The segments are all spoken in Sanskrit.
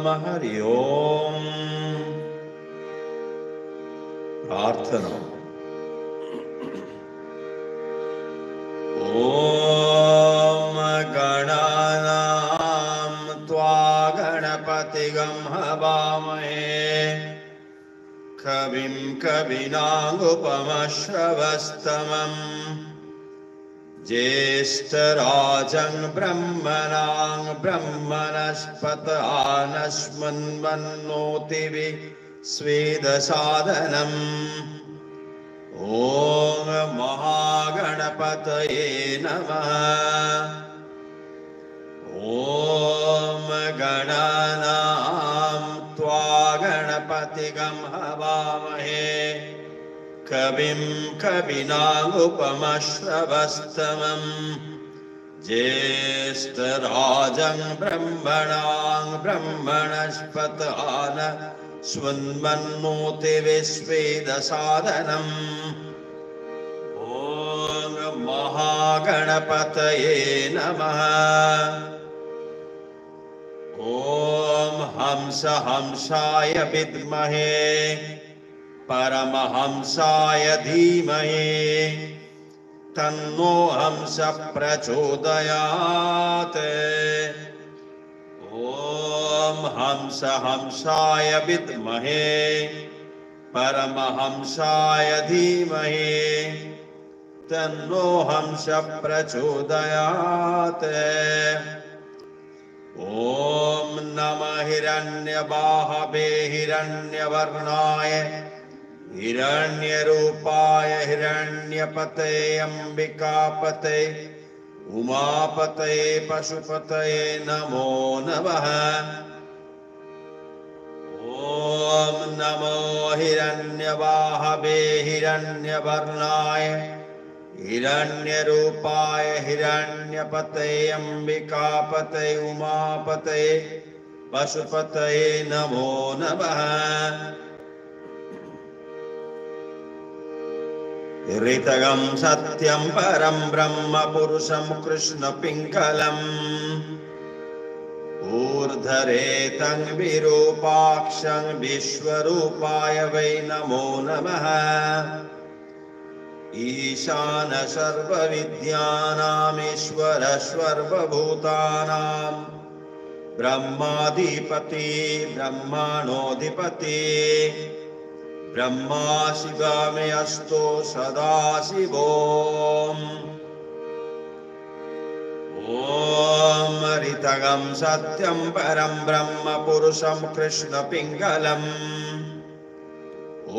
नमः हरि ओम। प्रार्थना। ओम गणानां त्वा गणपतिगं हवामहे कविं कवीनामुपमश्रवस्तमम् ज्येष्ठराजं ब्रह्मणां ब्रह्मणस्पत आनश्वन्वन्नोतिभिः स्वेदसादनम्। ॐ महागणपतये नमः। ॐ गणानां त्वा गणपतिगं हवामहे कविं कवीनामुपमश्रवस्तमम् ज्येष्ठराजं ब्रह्मणां ब्रह्मणस्पत आनश्वन्वन्नोतिभिः स्वेदसादनम्। ॐ महागणपतये नमः। ॐ हंसाय विद्महे परमहंसाय धीमहि तन्नो हंस प्रचोदयात्। ॐ हंसाय विद्महे परमहंसाय धीमहि तन्नो हंस प्रचोदयात्। ॐ नमः हिरण्यबाहवे हिरण्यवर्णाय हिरण्यरूपाय हिरण्यपतये अंबिकापतये उमापतये पशुपतये नमो नमः। ॐ नमो हिरण्यबाहवे हिरण्यवर्णाय हिरण्यरूपाय हिरण्यपतये अंबिकापतये उमापतये पशुपतये नमो नमः। ऋतगं सत्यं परं ब्रह्म पुरुषं कृष्ण पिङ्गलम् ऊर्ध्वरेतं विरूपाक्षं विश्वरूपाय वै नमो नमः। ईशान सर्वविद्यानामीश्वर सर्वभूतानां ब्रह्माधिपति ब्रह्माणोऽधिपति ब्रह्मा शिवमयस्तो सदाशिवोम्। ॐ ऋतगं सत्यं परं ब्रह्म पुरुषं कृष्ण पिङ्गलम्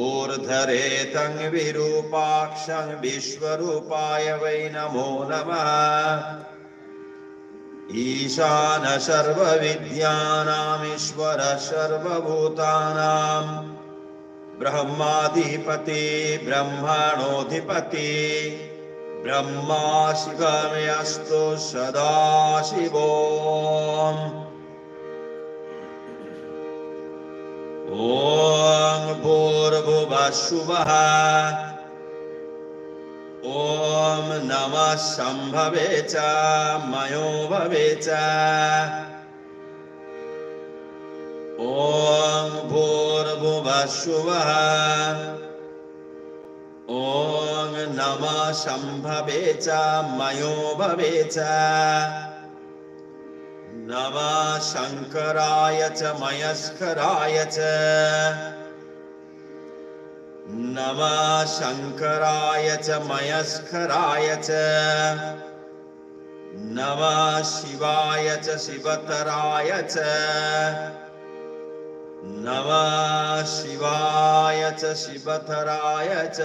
ऊर्ध्वरेतं विरूपाक्षं विश्वरूपाय वै नमो नमः। ईशान सर्वविद्यानामीश्वर सर्वभूतानां ब्रह्माधिपति ब्रह्माणोऽधिपति ब्रह्मा शिवमयस्तो सदाशिवोम्। ॐ भूर्भुवः स्वः ॐ नमः संभवे च मयो भवे च। ॐ भूर्भुवः स्वः ॐ नमः संभवे च मयो भवे च। नमः शंकराय च मयस्कराय च नमः शंकराय च मयस्कराय च। नमः शिवाय च शिवतराय च नमः शिवाय च शिवतराय च।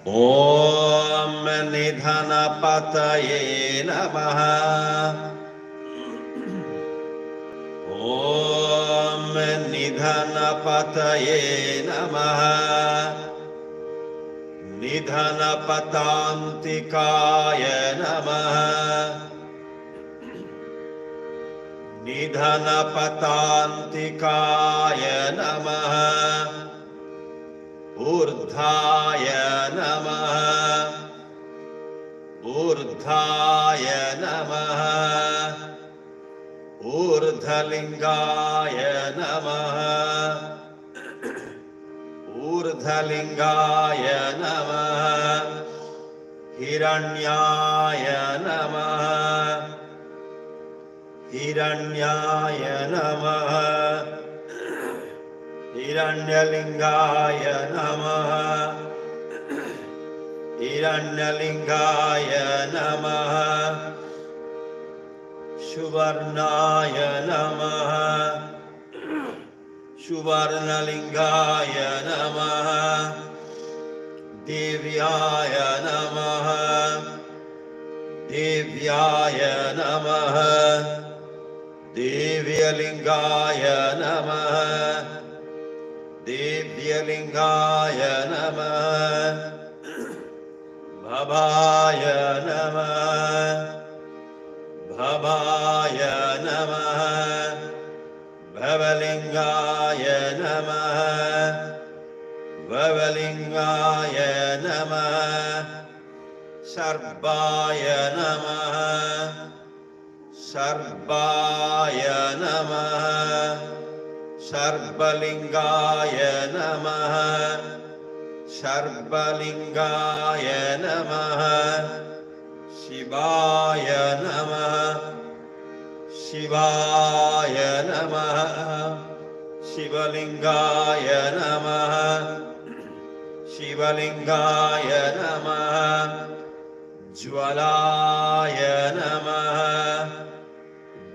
ॐ निधनपतये नमः। ॐ निधनपतये नमः। निधनपतान्तिकाय नमः। निधनपतान्तिकाय नमः। ऊर्ध्वाय नमः। ऊर्ध्वाय नमः ऊर्ध्वलिङ्गाय नमः ऊर्ध्वलिङ्गाय नमः हिरण्याय नमः हिरण्याय नमः हिरण्यलिङ्गाय नमः हिरण्यलिङ्गाय नमः सुवर्णाय नमः सुवर्णलिङ्गाय नमः देव्याय नमः देव्याय नमः देव्यलिङ्गाय नमः देव्यलिङ्गाय नमः भवाय नमः भवाय नमः भवलिङ्गाय नमः भवलिङ्गाय नमः सर्वाय नमः सर्वाय नमः सर्वलिङ्गाय नमः सर्वलिङ्गाय नमः शिवाय नमः शिवाय नमः शिवलिङ्गाय नमः शिवलिङ्गाय नमः ज्वलाय नमः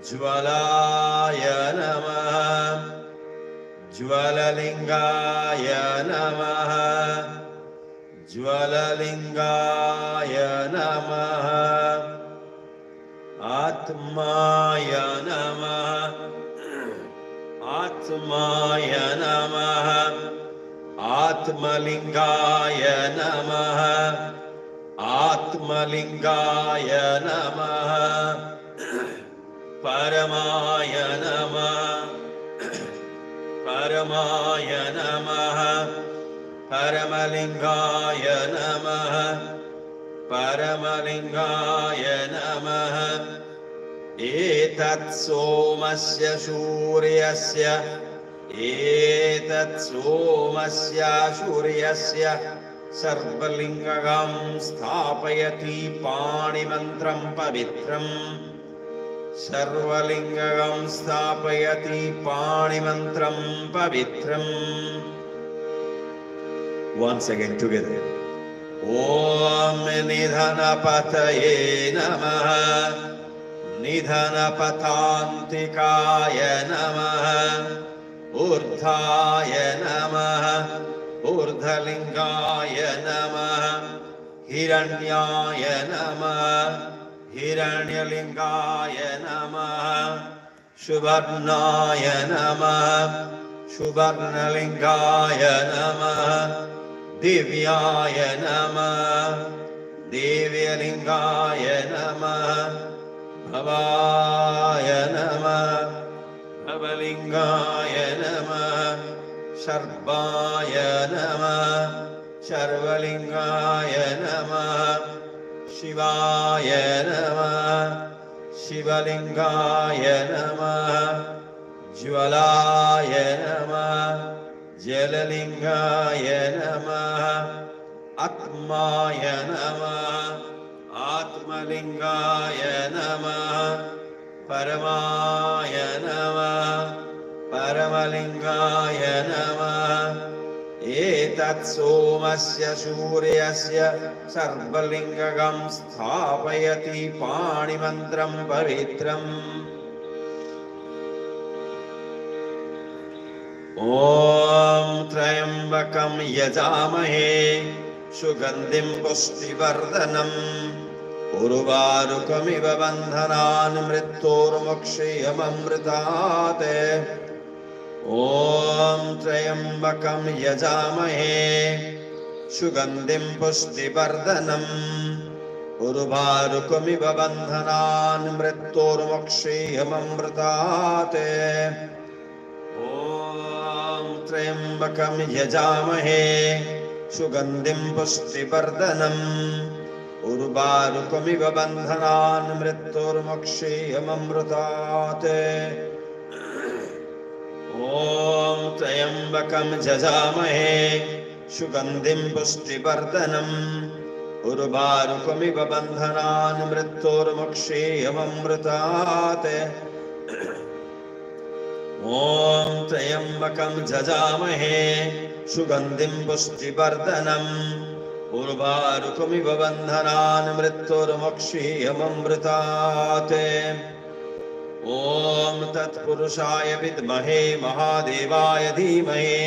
ज्वलाय नमः ज्वललिङ्गाय नमः ज्वललिङ्गाय नमः आत्माय नमः आत्माय नमः आत्मलिङ्गाय नमः आत्मलिङ्गाय नमः परमाय नमः परमाय नमः परमलिङ्गाय नमः परमलिङ्गाय नमः एतत् सोमस्य सूर्यस्य एतत् सोमस्य सूर्यस्य सर्वलिङ्गं स्थापयति पाणिमन्त्रं पवित्रम् सर्वलिङ्गं स्थापयति पाणिमन्त्रं पवित्रम् Once again together. Om Nidhanapataye Namaha Nidhanapatantikaye Namaha Urdhaya Namaha Urdhalingaya Namaha Hiranyaya Namaha Hiranyalingaya Namaha Shubharnaya Namaha Shubharnalingaya Namaha दिव्याय नमः दिव्यलिङ्गाय नमः भवाय नमः भवलिङ्गाय नमः सर्वाय नमः सर्वलिङ्गाय नमः शिवाय नमः शिवलिङ्गाय नमः ज्वलाय नमः जललिङ्गाय नमः आत्माय नमः आत्मलिङ्गाय नमः परमाय नमः परमलिङ्गाय नमः एतत् सोमस्य सूर्यस्य सर्वलिङ्गं स्थापयति पाणिमन्त्रं पवित्रम् ॐ त्र्यम्बकं यजामहे सुगन्धिं पुष्टिवर्धनम् उर्वारुकमिव बन्धनान् मृत्योर्मुक्षीयममृतात् ॐ त्र्यम्बकं यजामहे सुगन्धिं पुष्टिवर्धनम् उर्वारुकमिव बन्धनान् मृत्योर्मुक्षीयममृतात् त्र्यम्बकं यजामहे सुगन्धिं पुष्टिवर्धनम् उर्वारुकमिव बन्धनान् मृत्युर्मोक्षेयममृतात् ॐ त्र्यम्बकं जजामहे सुगन्धिं पुष्टिवर्धनम् उर्वारुकमिव बन्धनान् मृत्युर्मोक्षेयममृतात् ॐ त्र्यम्बकं जजामहे सुगन्धिं पुष्टिवर्धनम् उर्वारुकमिव बन्धनान् मृत्युर्मोक्षेयममृतात् ॐ तत्पुरुषाय विद्महे महादेवाय धीमहि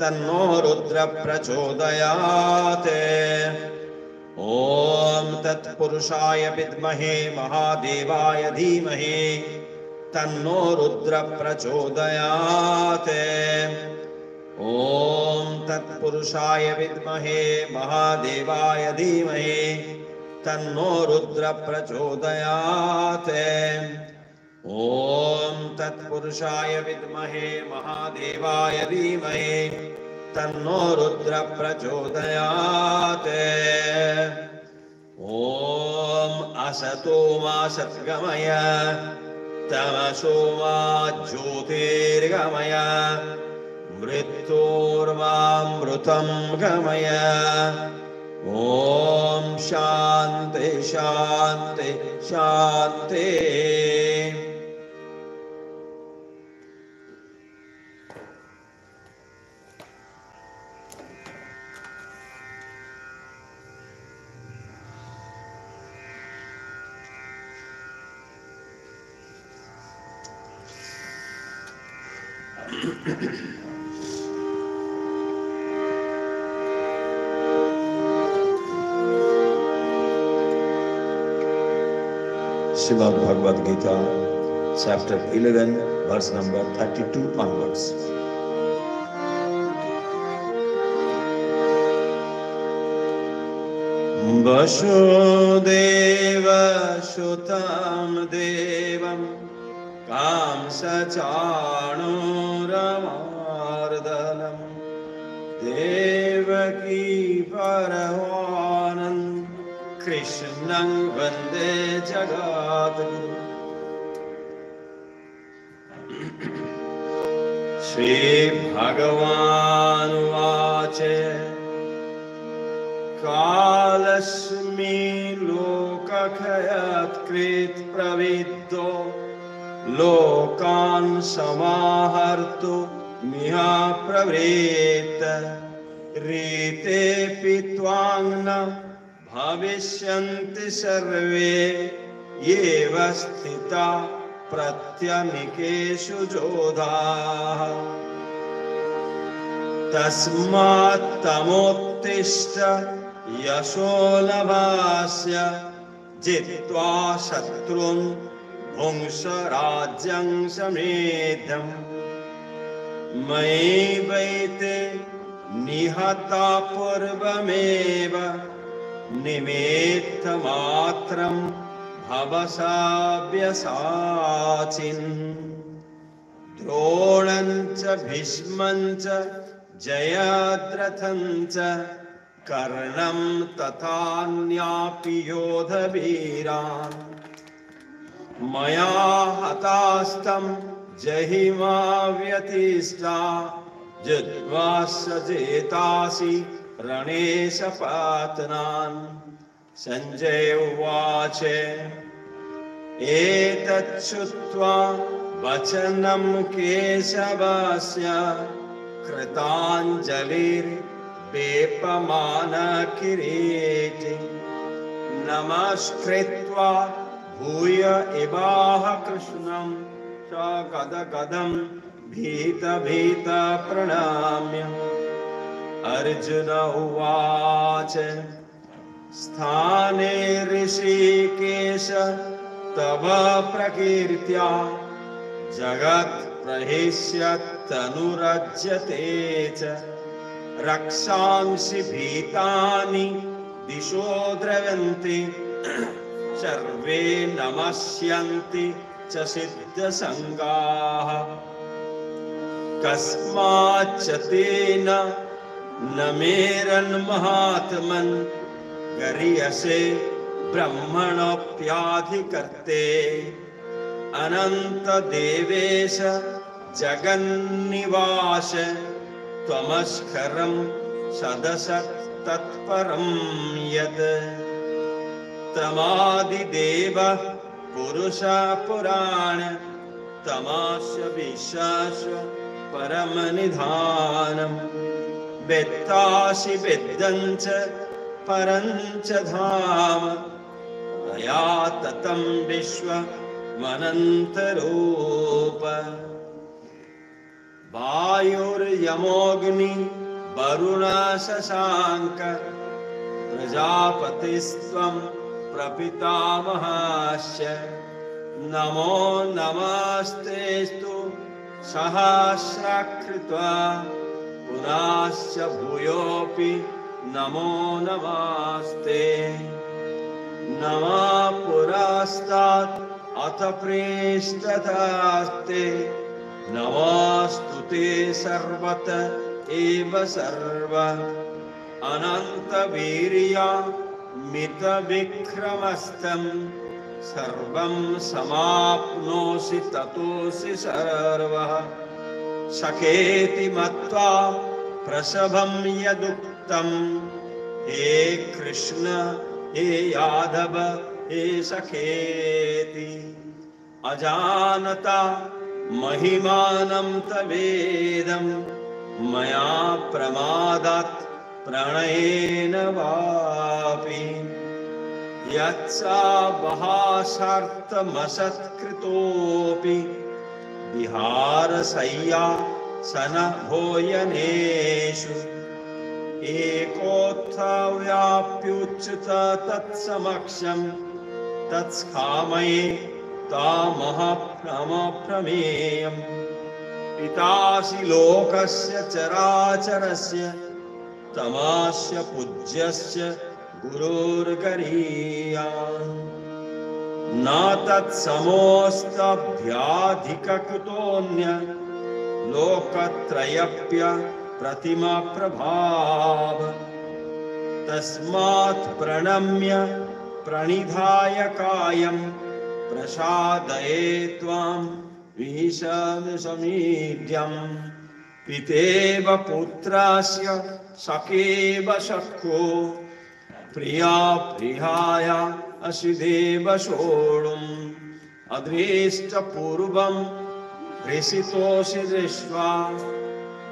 तन्नो रुद्र प्रचोदयात् ॐ तत्पुरुषाय विद्महे महादेवाय धीमहि तन्नो रुद्र प्रचोदयात् ॐ तत्पुरुषाय विद्महे महादेवाय धीमहि तन्नो रुद्र प्रचोदयात् ॐ तत्पुरुषाय विद्महे महादेवाय धीमहि तन्नो रुद्र प्रचोदयात् ॐ असतो मा सद्गमय तमसो मा ज्योतिर्गमय मृत्योर्मामृतं गमय ॐ शान्ति शान्ति शान्ति Srimad Bhagavad Gita, chapter 11, verse number 32 onwards. Vasudeva Sutam Devam Kamsachanuramardanam Devaki Paravanand Krishnang Vande Jagadguru. Shri Bhagavan Vache Kalasmi Lokakayat Krit Praviddo Lokan Samahartu Miha Pravrita Rite Pitvangna Bhavishyanti sarve yeva sthita pratyanikeshu jodha tasmat tamottishta yasho labhasya jitva shatrun bhungsha rajyang samedham mai vaite nihata purvameva निमित्तमात्रं भवसाभ्यसाचिन् द्रोणं च भीष्मं च जयद्रथं च कर्णं तथान्यापि योधवीरान् मया हतास्तं जहिमा व्यतिष्ठा जित्वा सजेतासि रणेश पातनान् संजय उवाच एतच्छ्रुत्वा वचनं केशवस्य कृताञ्जलिर्वेपमानकिरीटी नमस्कृत्वा भूय एवाह कृष्णं स गदगदं भीत भीत प्रणम्य अर्जुन उवाच स्थाने ऋषिकेश तव प्रकीर्त्या जगत् प्रहिष्यत्यनुरज्यते च रक्षांसि भीतानि दिशो द्रवन्ति सर्वे नमस्यन्ति च सिद्धसङ्गाः कस्माच्च तेन न मेरन्महात्मन् गरीयसे ब्रह्मणोऽप्याधिकर्ते अनंत देवेश जगन्निवास त्वमस्करं सदसत् तत्परं यत् तमादिदेव पुरुष पुराण तमास्य विश्वास परमनिधानम् वेत्तासि वेद्यञ्च परञ्च धाम मया ततं विश्वमनन्तरूप वायुर्यमोऽग्नि वरुण शशाङ्क प्रजापतिस्त्वं प्रपितामहस्य नमो नमस्तेस्तु सहस्रकृत्वा पुनश्च भूयोऽपि नमो नमस्ते नमः पुरस्तात् अथ पृष्ठतस्ते नमोऽस्तुते सर्वत एव सर्व अनन्तवीर्या मितविक्रमस्तं सर्वं समाप्नोषि ततोऽसि सर्वः सखेति मत्वा प्रसभं यदुक्तं हे कृष्ण हे यादव हे सखेति अजानता महिमानं तवेदं मया प्रमादात् प्रणयेन वापि यत्सावहासार्थमसत्कृतोऽपि विहारशय्यासन भोजनेषु एकोत्थव्याप्युच्युत तत्समक्षं तत्स्खामये तामहप्रमेयम् पितासि लोकस्य चराचरस्य तमस्य पूज्यस्य गुरुर्गरीयान् न तत्समोऽस्त्यभ्याधिककृतोऽन्य लोकत्रयप्य प्रतिमा प्रभाव तस्मात् प्रणम्य प्रणिधाय कायं प्रसादये त्वां विषमसमीड्यम् पितेव पुत्रस्य सखेव सखो प्रिया प्रियाय असिदेव सोढुम् अदृष्टपूर्वं हृषितोषि दृष्ट्वा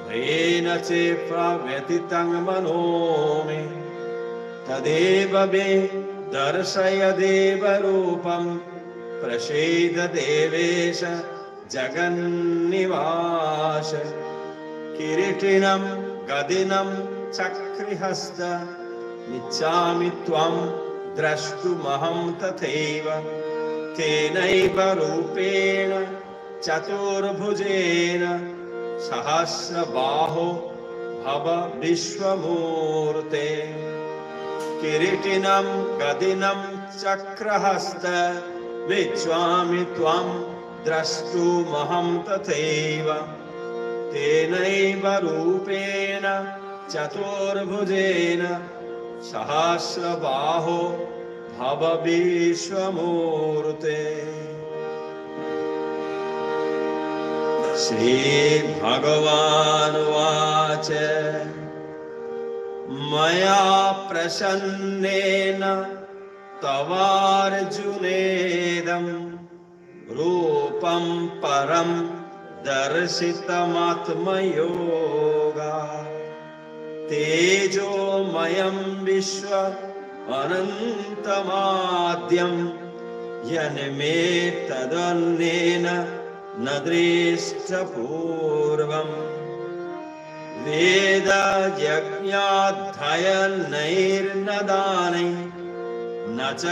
भयेन चे प्रव्यथितं मनो मे तदेव मे दर्शय देवरूपं प्रसीद देवेश जगन्निवास किरीटिनं गदिनं चक्रिहस्त इच्छामि त्वं द्रष्टुमहं तथैव तेनैव रूपेण चतुर्भुजेन सहस्रबाहो भव विश्वमूर्ते किरीटिनं गदिनं चक्रहस्त इच्छामि त्वं द्रष्टुमहं तथैव तेनैव रूपेण चतुर्भुजेन सहस्रबाहो भव विश्वमूर्ते श्रीभगवानुवाच मया प्रसन्नेन तवार्जुनेदं रूपं परं दर्शितमात्मयोगात् तेजोमयं विश्व अनन्तमाद्यं यन्मे तदन्येन न दृष्टपूर्वम् वेदयज्ञाध्ययनैर्न दानैः न च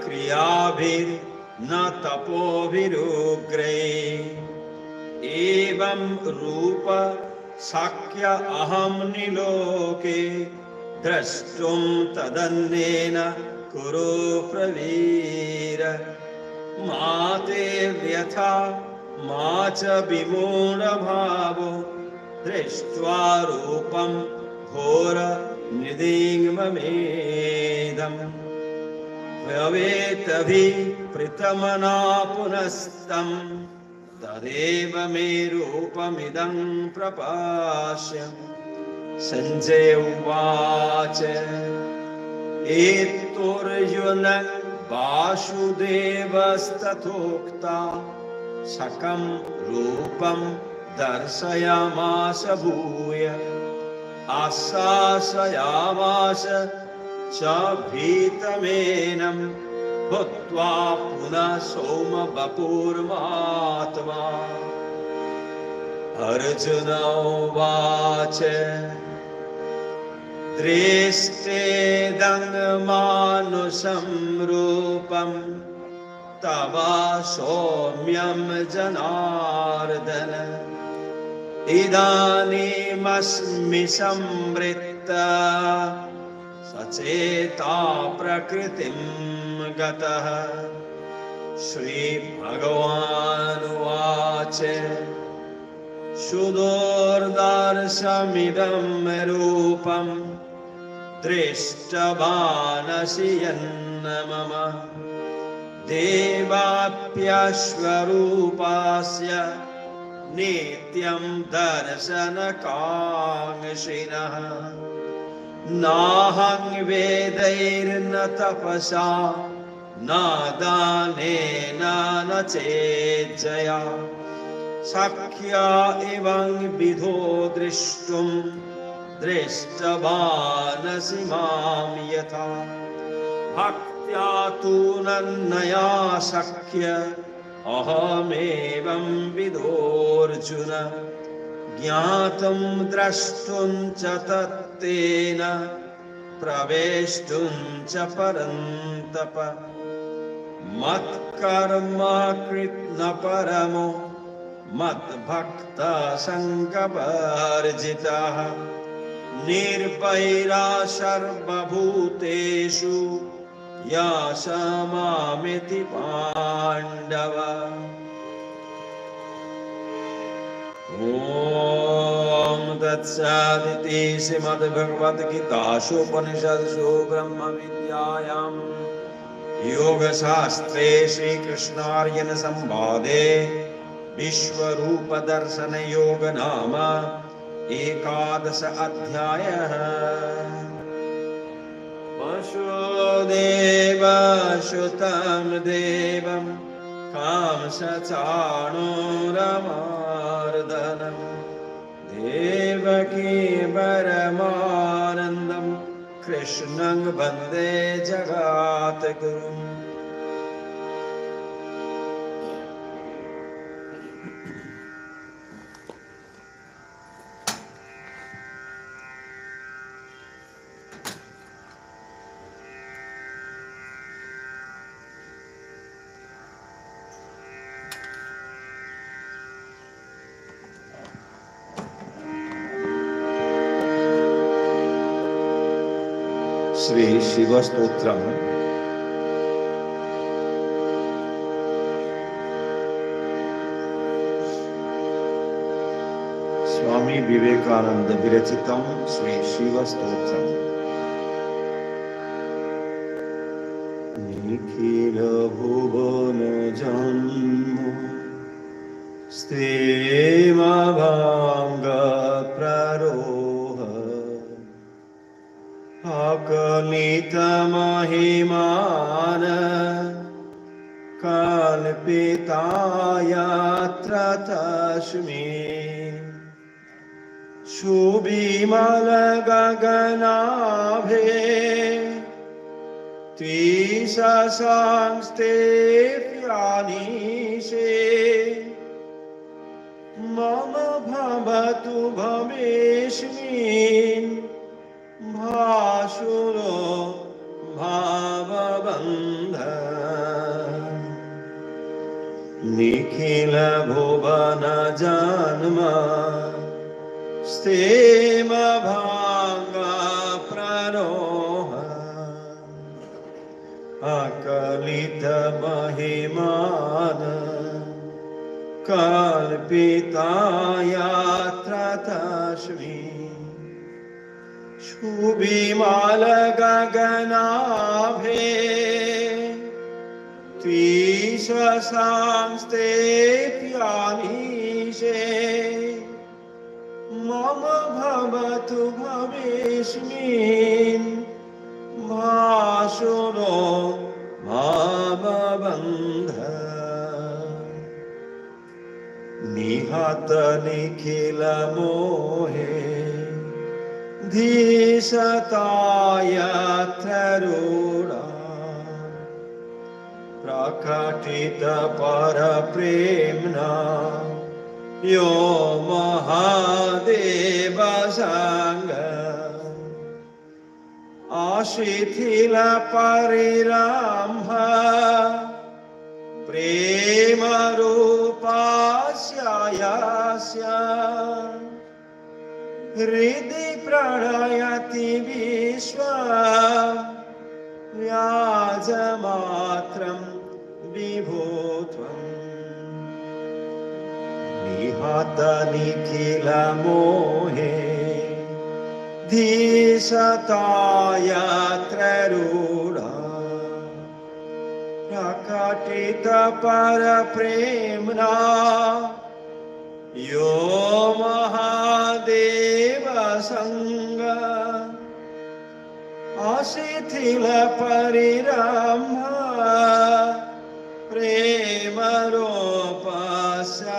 क्रियाभिर्न तपोभिरुग्रैः एवं रूप शक्य अहं निलोके द्रष्टुं तदन्येन कुरु प्रवीर मा ते व्यथा मा च विमूढभावो दृष्ट्वा रूपं घोर निदिङ्ममेदम् भवेतभिप्रीतमना पुनस्तं तदेव मे रूपमिदं प्रपाश्य। सञ्जय उवाच एतोर्जुनं वासुदेवस्तथोक्ता सकं रूपं दर्शयामास भूय आश्वासयामास च भीतमेनं भूत्वा पुनः सोमवपुर्मात्मा। अर्जुन उवाच दृष्टेदं मानुषं रूपं तव सौम्यं जनार्दन इदानीमस्मि संवृत्तः सचेता प्रकृतिं गतः। श्रीभगवानुवाच सुदुर्दर्शमिदं रूपं दृष्टवानसि यन्न मम देवाप्यश्वरूपस्य नित्यं दर्शनकाङ्क्षिणः। नाहं वेदैर्न तपसा न दानेन न चेज्जया शक्या एवं विधो द्रष्टुं दृष्टवानसि मां यथा। भक्त्या तु नन्नया शक्य अहमेवं विदोऽर्जुन ज्ञातुं द्रष्टुं च तत्तेन प्रवेष्टुं च परन्तप। मत्कर्म कृत् न परमो मद्भक्तः सङ्गवर्जितः निर्वैरः सर्वभूतेषु यः मामेति पाण्डव। ॐ तत्सदिति श्रीमद्भगवद्गीतासूपनिषत्सु ब्रह्मविद्यायां योगशास्त्रे श्रीकृष्णार्जुनसंवादे विश्वरूपदर्शनयोग नाम 11 अध्यायः। वसुदेवसुतं देवं कंसचाणूरमर्दनं देवकी परमानन्दं कृष्णं वन्दे जगद्गुरुम्। श्री शिवस्तोत्रम। स्वामी विवेकानंद विरचितम श्री शिवस्तोत्रम। निखिल भुवन जन्म स्तेमभंग प्ररोह अकलित महिमान कल्पितायत्र तस्मै सुविमल गगनाभे त्रिशशांस्ते प्यानीशे मम भवतु भवेस्मिन् भासुरो भावबन्ध निखिल भुवन जन्म स्तेमभंग प्ररोह अकलित महिमान कल्पितायत्र तस्मै शुभिमाल गगनाभे त्रिशशांस्ते प्यानीशे मम भवतु भवेस्मिन् भासुरो भावबन्ध निहत निखिल मोहे धीशतायत्र रूढा प्रकटित पर प्रेम्णा यो महादेव संग आशिथिल परिरम्भ प्रेम रूपास्यास्य हृदि प्रणयति विश्व व्याजमात्रं विभूत्वम् निहत निखिल मोहे धीशतायत्र रूढा प्रकटित पर प्रेम्णा यो महादेव संग अशिथिल परिरम्भ प्रेम रूपस्य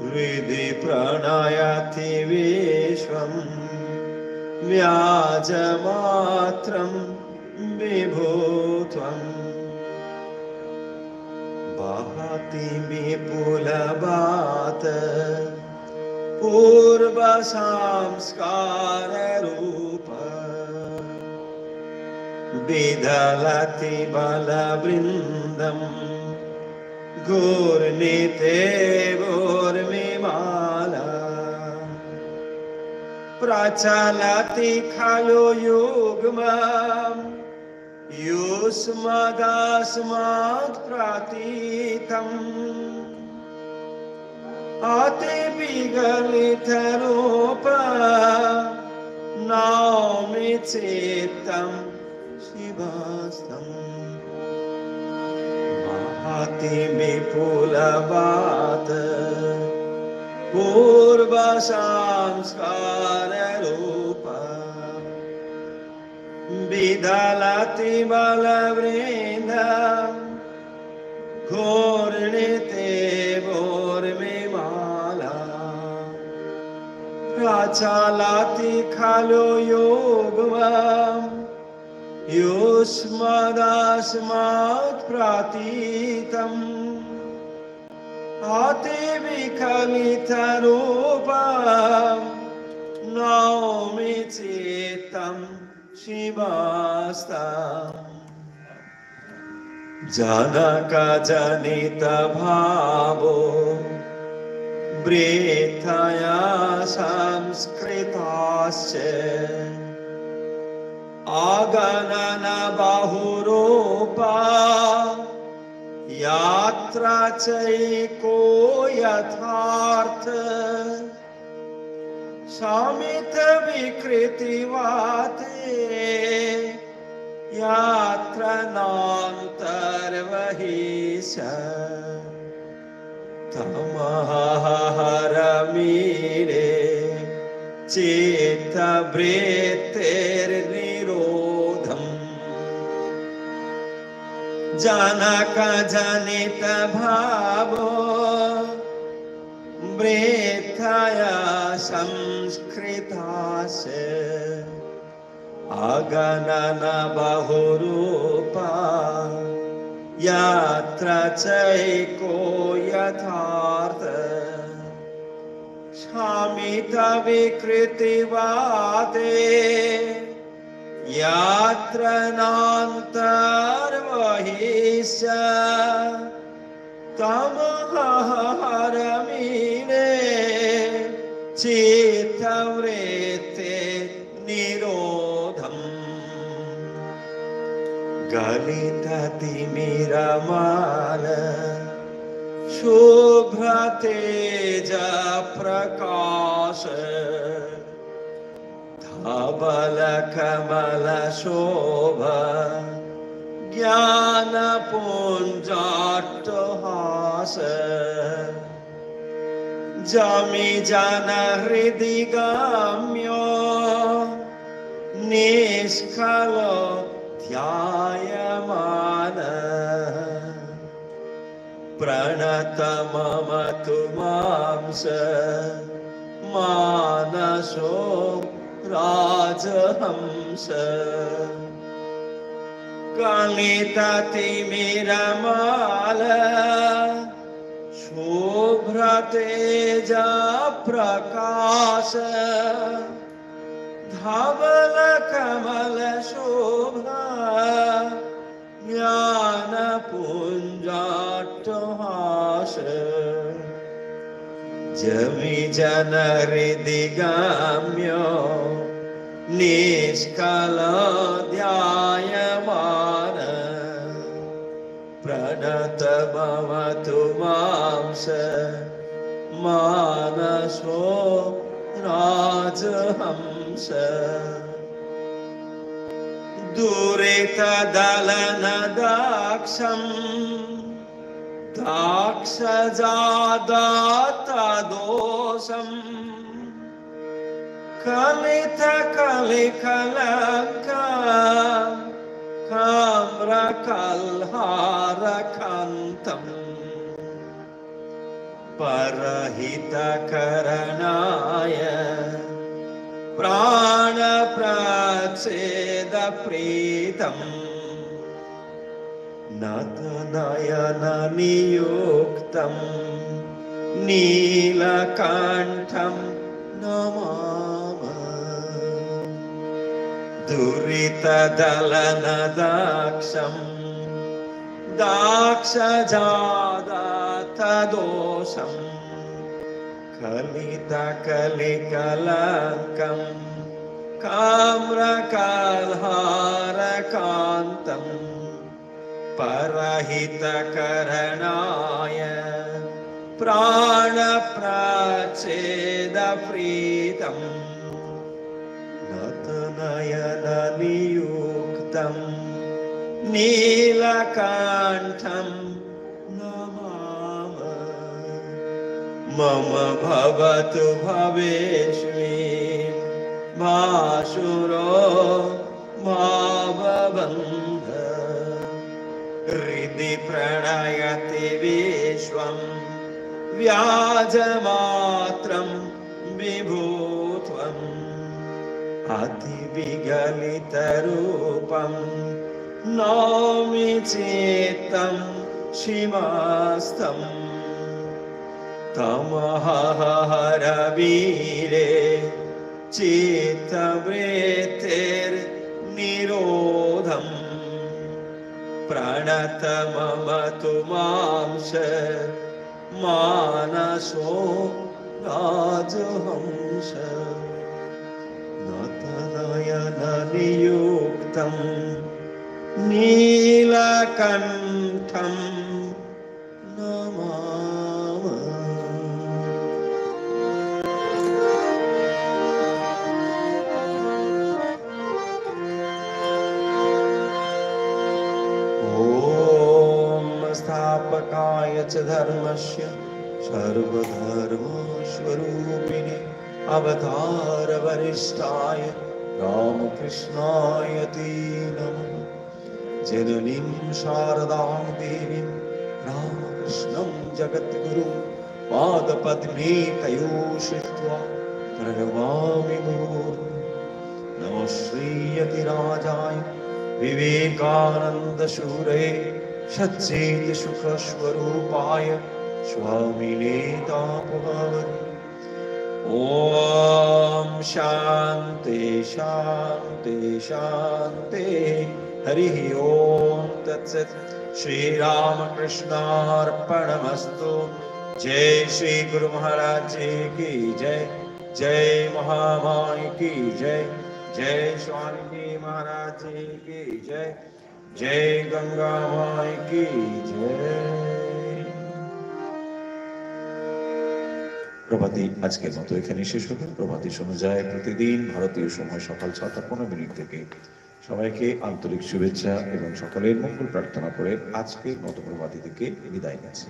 हृदि प्रणयति विश्वं व्याजमात्रं विभूत्वम् वहति विपुलवात पूर्व संस्कार रूप विदलति बलवृन्दम् घूर्णिते घूर्मिमाला प्रचलति खलु युग्मम् युष्मदस्मात् प्रतीतम् अति विगलित रूप नौमि चित्तं शिवस्तम् महति विपुलवात पूर्व संस्कार रूप विदलति बलवृन्दम् घूर्णिते घूर्मिमाला प्रचलति खलु युग्मम् युष्मदस्मात् प्रतीतम् अति विकलित रूपम् नौमि चित्तं शिवस्तम् जनक जनित भावो वृथया संस्कृताश्च आगणन बहुरूपा यात्रा चैको यथार्थ समित विकृतिवाते यात्र नान्तर्वहिष तमहरमीरे चित्तवृत्तिर्निरोधम् जनक जनित भावो वृथया संस्कृतास्य अगणन बहुरूपा यात्र चैको यथार्थ शामित विकृतिवाते यात्र नान्तर्वहिष तमहरमीरे चित्तवृत्ति निरोधम् गलिततिमिरमाल शुभ्र तेज प्रकाश अबल कमल शोभा ज्ञान पुंजाट्टहास जमि जन हृदि गम्यो निष्कलो ध्यायमान प्रणत मम तु मांस मानसो राजहंस कलिततिमिरमाल शुभ्रतेज प्रकाश धवल कमल शोभा ज्ञान पुंजाट्टहास जमि जन हृदि गम्यो निष्कल ध्यायमान प्रणत भवतु मांस मानसो राजहंस दुरितदलन दाक्षं दाक्षजातदोषम् कलित कलिकलंक काम्रकल्हारकान्तम् परहितकरणाय प्राणप्रच्छेदप्रीतम् नतनयननियुक्तं नीलकण्ठं नमामि दुरितदलनदाक्षं दाक्षजातदोषं कलितकलिकलङ्कं काम्रकल्हारकान्तं परहितकरणाय प्राणप्रच्छेदप्रीतम् नतनयननियुक्तं नीलकण्ठं नमामि मम भवतु भवेष्मि भासुरो भावबन्ध हृदि प्रणयति विश्वं व्याजमात्रं विभूत्वम् अतिविगलितरूपं नौमि चित्तं शिवास्तम् तमहहरवीरे चित्तवृत्तिर्निरोधम् प्रणत मम तु मांस मानसो राजहंस नतनयननियुक्तं नीलकण्ठं नमामि ॐ स्थापकाय च धर्मस्य सर्वधर्मस्वरूपिणे अवतार वरिष्ठाय रामकृष्णाय ते नमः जननीं शारदां देवीं रामकृष्णं जगद्गुरुं पादपद्मे तयोः श्रित्वा प्रणमामि मुहुर्मुहुः नमः श्रीयतिराजाय विवेकानन्दशूरे सच्चेतसुखस्वरूपाय स्वामिने तापहारि ओम शांति शांति शांति हरि ओम तत्सत् श्री रामकृष्णार्पणमस्तु जय श्री गुरु महाराज जी की जय जय महामाई की जय जय स्वामी जी महाराज जी की जय जय गंगा माई की जय প্রভাতী আজকের মতো এখানে শেষ হলো। প্রভাতী শোনা যায় প্রতিদিন ভারতীয় সময় সকাল 6টা 15 থেকে। সবাইকে আন্তরিক শুভেচ্ছা এবং সকলের মঙ্গল প্রার্থনা করে আজকের মতো প্রভাতী থেকে বিদায় নিচ্ছি।